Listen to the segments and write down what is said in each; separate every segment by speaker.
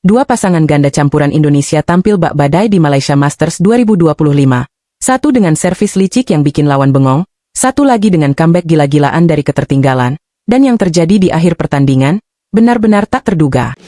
Speaker 1: dua pasangan ganda campuran Indonesia tampil bak badai di Malaysia Masters 2025. Satu dengan servis licik yang bikin lawan bengong, satu lagi dengan comeback gila-gilaan dari ketertinggalan, dan yang terjadi di akhir pertandingan, benar-benar tak terduga.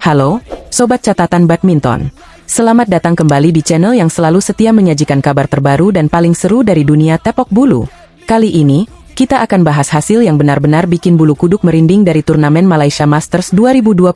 Speaker 1: Halo, Sobat Catatan Badminton. Selamat datang kembali di channel yang selalu setia menyajikan kabar terbaru dan paling seru dari dunia tepak bulu. Kali ini, kita akan bahas hasil yang benar-benar bikin bulu kuduk merinding dari turnamen Malaysia Masters 2025.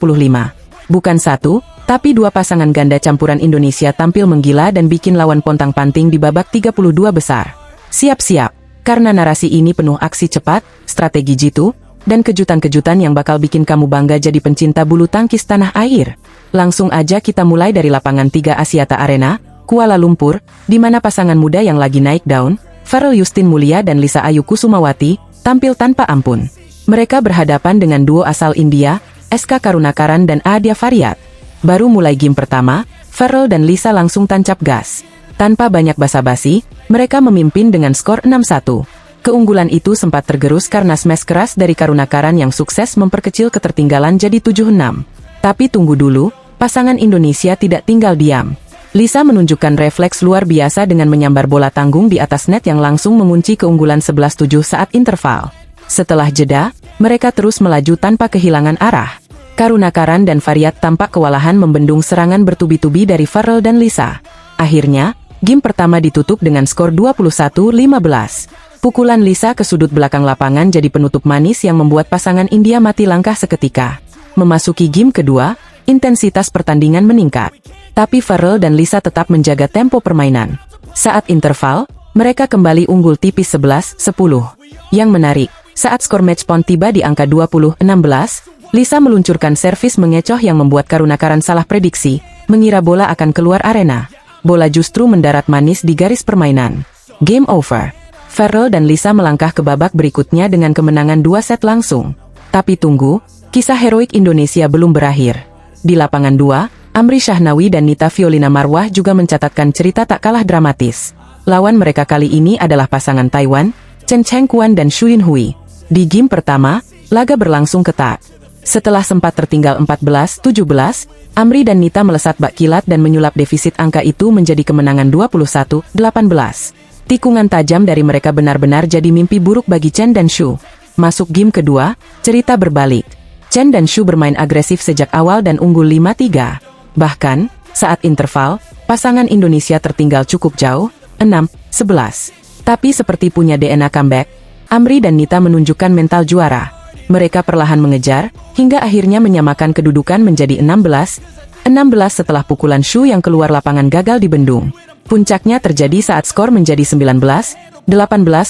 Speaker 1: Bukan satu, tapi dua pasangan ganda campuran Indonesia tampil menggila dan bikin lawan pontang-panting di babak 32 besar. Siap-siap, karena narasi ini penuh aksi cepat, strategi jitu, dan kejutan-kejutan yang bakal bikin kamu bangga jadi pencinta bulu tangkis tanah air. Langsung aja kita mulai dari lapangan 3 Axiata Arena, Kuala Lumpur, di mana pasangan muda yang lagi naik daun, Farel Justin Mulia dan Lisa Ayu Kusumawati, tampil tanpa ampun. Mereka berhadapan dengan duo asal India, SK Karunakaran dan Adya Faryat. Baru mulai game pertama, Farel dan Lisa langsung tancap gas. Tanpa banyak basa-basi, mereka memimpin dengan skor 6-1. Keunggulan itu sempat tergerus karena smash keras dari Karunakaran yang sukses memperkecil ketertinggalan jadi 7-6. Tapi tunggu dulu, pasangan Indonesia tidak tinggal diam. Lisa menunjukkan refleks luar biasa dengan menyambar bola tanggung di atas net yang langsung mengunci keunggulan 11-7 saat interval. Setelah jeda, mereka terus melaju tanpa kehilangan arah. Karunakaran dan Faryat tampak kewalahan membendung serangan bertubi-tubi dari Farel dan Lisa. Akhirnya, game pertama ditutup dengan skor 21-15. Pukulan Lisa ke sudut belakang lapangan jadi penutup manis yang membuat pasangan India mati langkah seketika. Memasuki game kedua, intensitas pertandingan meningkat. Tapi Farel dan Lisa tetap menjaga tempo permainan. Saat interval, mereka kembali unggul tipis 11-10. Yang menarik, saat skor match point tiba di angka 20-16, Lisa meluncurkan servis mengecoh yang membuat Karunakaran salah prediksi, mengira bola akan keluar arena. Bola justru mendarat manis di garis permainan. Game over. Farel dan Lisa melangkah ke babak berikutnya dengan kemenangan 2 set langsung. Tapi tunggu, kisah heroik Indonesia belum berakhir. Di lapangan 2, Amri Shahnawi dan Nita Violina Marwah juga mencatatkan cerita tak kalah dramatis. Lawan mereka kali ini adalah pasangan Taiwan, Chen Chengquan dan Xu Yunhui. Di game pertama, laga berlangsung ketat. Setelah sempat tertinggal 14-17, Amri dan Nita melesat bak kilat dan menyulap defisit angka itu menjadi kemenangan 21-18. Tikungan tajam dari mereka benar-benar jadi mimpi buruk bagi Chen dan Xu. Masuk game kedua, cerita berbalik. Chen dan Xu bermain agresif sejak awal dan unggul 5-3. Bahkan, saat interval, pasangan Indonesia tertinggal cukup jauh, 6-11. Tapi seperti punya DNA comeback, Amri dan Nita menunjukkan mental juara. Mereka perlahan mengejar, hingga akhirnya menyamakan kedudukan menjadi 16-16 setelah pukulan Xu yang keluar lapangan gagal dibendung. Puncaknya terjadi saat skor menjadi 19-18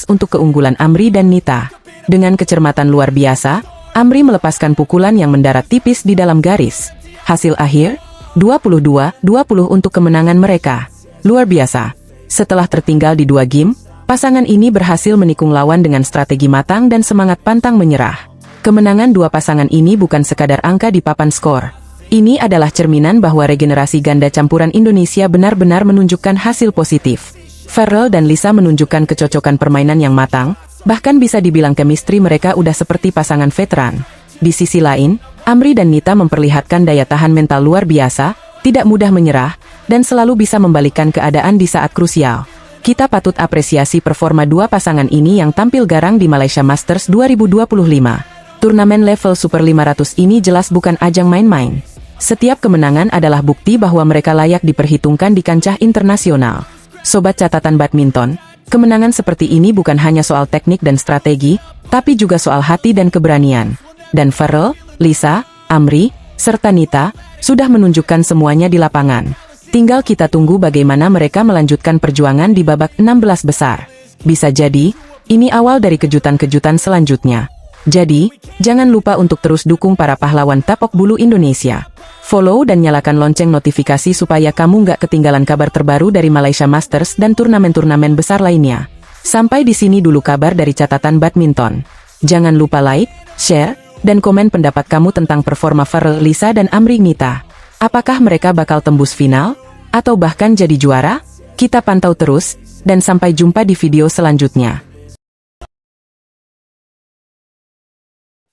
Speaker 1: untuk keunggulan Amri dan Nita. Dengan kecermatan luar biasa, Amri melepaskan pukulan yang mendarat tipis di dalam garis. Hasil akhir, 22-20 untuk kemenangan mereka. Luar biasa. Setelah tertinggal di 2 game, pasangan ini berhasil menikung lawan dengan strategi matang dan semangat pantang menyerah. Kemenangan dua pasangan ini bukan sekadar angka di papan skor. Ini adalah cerminan bahwa regenerasi ganda campuran Indonesia benar-benar menunjukkan hasil positif. Farel dan Lisa menunjukkan kecocokan permainan yang matang, bahkan bisa dibilang chemistry mereka udah seperti pasangan veteran. Di sisi lain, Amri dan Nita memperlihatkan daya tahan mental luar biasa, tidak mudah menyerah, dan selalu bisa membalikkan keadaan di saat krusial. Kita patut apresiasi performa dua pasangan ini yang tampil garang di Malaysia Masters 2025. Turnamen level Super 500 ini jelas bukan ajang main-main. Setiap kemenangan adalah bukti bahwa mereka layak diperhitungkan di kancah internasional. Sobat Catatan Badminton, kemenangan seperti ini bukan hanya soal teknik dan strategi, tapi juga soal hati dan keberanian. Dan Farel, Lisa, Amri, serta Nita, sudah menunjukkan semuanya di lapangan. Tinggal kita tunggu bagaimana mereka melanjutkan perjuangan di babak 16 besar. Bisa jadi, ini awal dari kejutan-kejutan selanjutnya. Jadi, jangan lupa untuk terus dukung para pahlawan tepak bulu Indonesia. Follow dan nyalakan lonceng notifikasi supaya kamu nggak ketinggalan kabar terbaru dari Malaysia Masters dan turnamen-turnamen besar lainnya. Sampai di sini dulu kabar dari Catatan Badminton. Jangan lupa like, share, dan komen pendapat kamu tentang performa Farel, Lisa, dan Amri Nita. Apakah mereka bakal tembus final? Atau bahkan jadi juara? Kita pantau terus, dan sampai jumpa di video selanjutnya.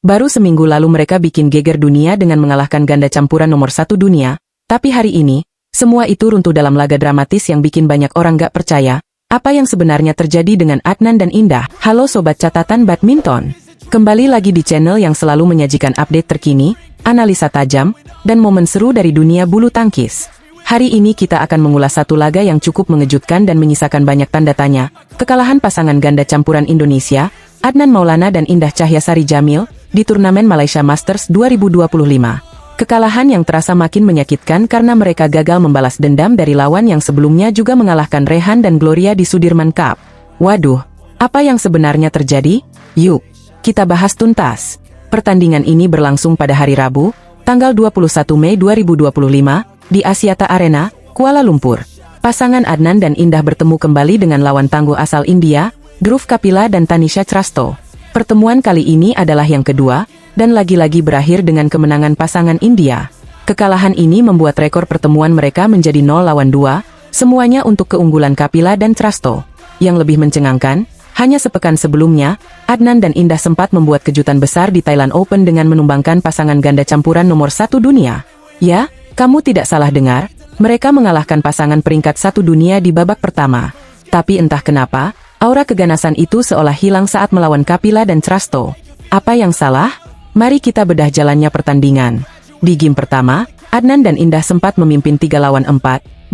Speaker 1: Baru seminggu lalu mereka bikin geger dunia dengan mengalahkan ganda campuran nomor 1 dunia, tapi hari ini, semua itu runtuh dalam laga dramatis yang bikin banyak orang gak percaya, apa yang sebenarnya terjadi dengan Adnan dan Indah. Halo Sobat Catatan Badminton. Kembali lagi di channel yang selalu menyajikan update terkini, analisa tajam, dan momen seru dari dunia bulu tangkis. Hari ini kita akan mengulas satu laga yang cukup mengejutkan dan menyisakan banyak tanda tanya, kekalahan pasangan ganda campuran Indonesia, Adnan Maulana dan Indah Cahyasari Jamil, di turnamen Malaysia Masters 2025. Kekalahan yang terasa makin menyakitkan karena mereka gagal membalas dendam dari lawan yang sebelumnya juga mengalahkan Rehan dan Gloria di Sudirman Cup. Waduh, apa yang sebenarnya terjadi? Yuk, kita bahas tuntas. Pertandingan ini berlangsung pada hari Rabu, tanggal 21 Mei 2025, di Axiata Arena, Kuala Lumpur. Pasangan Adnan dan Indah bertemu kembali dengan lawan tangguh asal India, Dhruv Kapila dan Tanisha Chrasto. Pertemuan kali ini adalah yang kedua, dan lagi-lagi berakhir dengan kemenangan pasangan India. Kekalahan ini membuat rekor pertemuan mereka menjadi 0-2, semuanya untuk keunggulan Kapila dan Chrasto. Yang lebih mencengangkan, hanya sepekan sebelumnya, Adnan dan Indah sempat membuat kejutan besar di Thailand Open dengan menumbangkan pasangan ganda campuran nomor 1 dunia. Ya, kamu tidak salah dengar, mereka mengalahkan pasangan peringkat 1 dunia di babak pertama. Tapi entah kenapa, aura keganasan itu seolah hilang saat melawan Kapila dan Chrasto. Apa yang salah? Mari kita bedah jalannya pertandingan. Di game pertama, Adnan dan Indah sempat memimpin 3-4,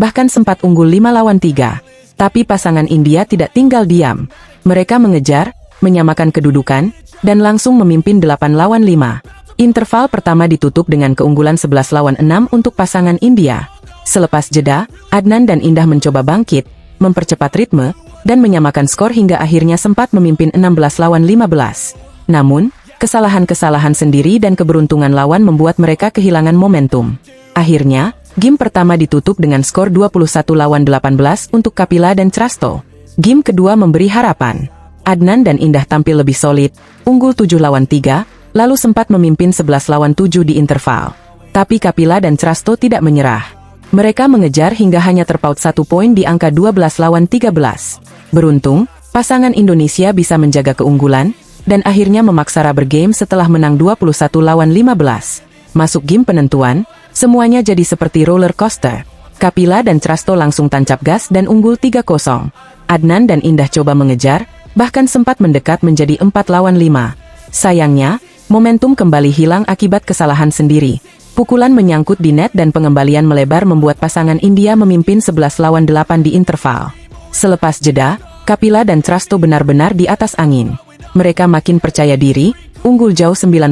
Speaker 1: bahkan sempat unggul 5-3. Tapi pasangan India tidak tinggal diam. Mereka mengejar, menyamakan kedudukan, dan langsung memimpin 8-5. Interval pertama ditutup dengan keunggulan 11-6 untuk pasangan India. Selepas jeda, Adnan dan Indah mencoba bangkit, mempercepat ritme, dan menyamakan skor hingga akhirnya sempat memimpin 16-15. Namun, kesalahan-kesalahan sendiri dan keberuntungan lawan membuat mereka kehilangan momentum. Akhirnya, game pertama ditutup dengan skor 21-18 untuk Kapila dan Chrasto. Game kedua memberi harapan. Adnan dan Indah tampil lebih solid, unggul 7-3, lalu sempat memimpin 11-7 di interval. Tapi Kapila dan Chrasto tidak menyerah. Mereka mengejar hingga hanya terpaut 1 poin di angka 12-13. Beruntung, pasangan Indonesia bisa menjaga keunggulan, dan akhirnya memaksa rubber game setelah menang 21-15. Masuk game penentuan, semuanya jadi seperti roller coaster. Kapila dan Chrasto langsung tancap gas dan unggul 3-0. Adnan dan Indah coba mengejar, bahkan sempat mendekat menjadi 4-5. Sayangnya, momentum kembali hilang akibat kesalahan sendiri. Pukulan menyangkut di net dan pengembalian melebar membuat pasangan India memimpin 11-8 di interval. Selepas jeda, Kapila dan Chrasto benar-benar di atas angin. Mereka makin percaya diri, unggul jauh 19-12.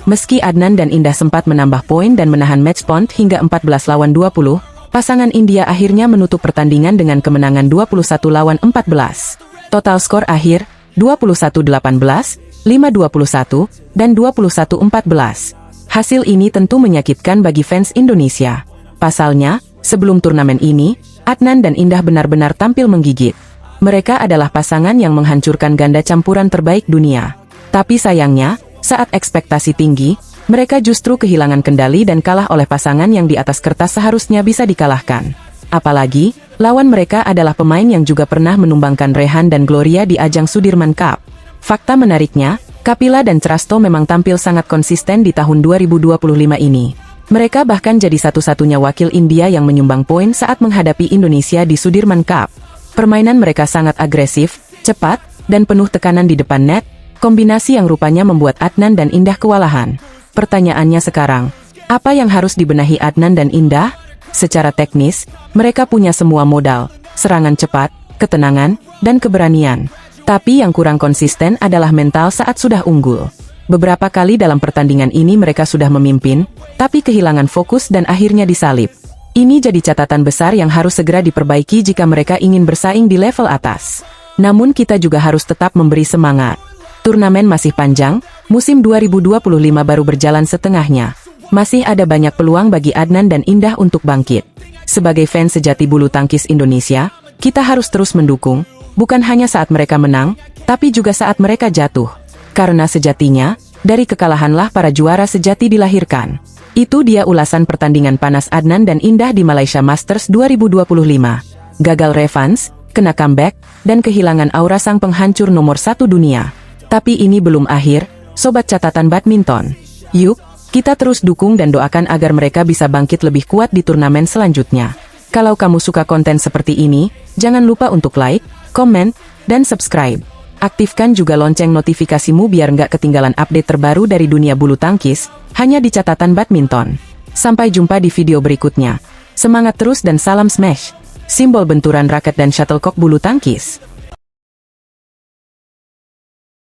Speaker 1: Meski Adnan dan Indah sempat menambah poin dan menahan match point hingga 14-20, pasangan India akhirnya menutup pertandingan dengan kemenangan 21-14. Total skor akhir, 21-18, 5-21, dan 21-14. Hasil ini tentu menyakitkan bagi fans Indonesia. Pasalnya, sebelum turnamen ini, Adnan dan Indah benar-benar tampil menggigit. Mereka adalah pasangan yang menghancurkan ganda campuran terbaik dunia. Tapi sayangnya, saat ekspektasi tinggi, mereka justru kehilangan kendali dan kalah oleh pasangan yang di atas kertas seharusnya bisa dikalahkan. Apalagi, lawan mereka adalah pemain yang juga pernah menumbangkan Rehan dan Gloria di ajang Sudirman Cup. Fakta menariknya, Kapila dan Chrasto memang tampil sangat konsisten di tahun 2025 ini. Mereka bahkan jadi satu-satunya wakil India yang menyumbang poin saat menghadapi Indonesia di Sudirman Cup. Permainan mereka sangat agresif, cepat, dan penuh tekanan di depan net, kombinasi yang rupanya membuat Adnan dan Indah kewalahan. Pertanyaannya sekarang, apa yang harus dibenahi Adnan dan Indah? Secara teknis, mereka punya semua modal, serangan cepat, ketenangan, dan keberanian. Tapi yang kurang konsisten adalah mental saat sudah unggul. Beberapa kali dalam pertandingan ini mereka sudah memimpin, tapi kehilangan fokus dan akhirnya disalip. Ini jadi catatan besar yang harus segera diperbaiki jika mereka ingin bersaing di level atas. Namun kita juga harus tetap memberi semangat. Turnamen masih panjang, musim 2025 baru berjalan setengahnya. Masih ada banyak peluang bagi Adnan dan Indah untuk bangkit. Sebagai fans sejati bulu tangkis Indonesia, kita harus terus mendukung, bukan hanya saat mereka menang, tapi juga saat mereka jatuh. Karena sejatinya, dari kekalahanlah para juara sejati dilahirkan. Itu dia ulasan pertandingan panas Adnan dan Indah di Malaysia Masters 2025. Gagal revanche, kena comeback, dan kehilangan aura sang penghancur nomor 1 dunia. Tapi ini belum akhir, sobat catatan badminton. Yuk, kita terus dukung dan doakan agar mereka bisa bangkit lebih kuat di turnamen selanjutnya. Kalau kamu suka konten seperti ini, jangan lupa untuk like, komen, dan subscribe. Aktifkan juga lonceng notifikasimu biar nggak ketinggalan update terbaru dari dunia bulu tangkis, hanya di catatan badminton. Sampai jumpa di video berikutnya. Semangat terus dan salam smash! Simbol benturan raket dan shuttlecock bulu tangkis.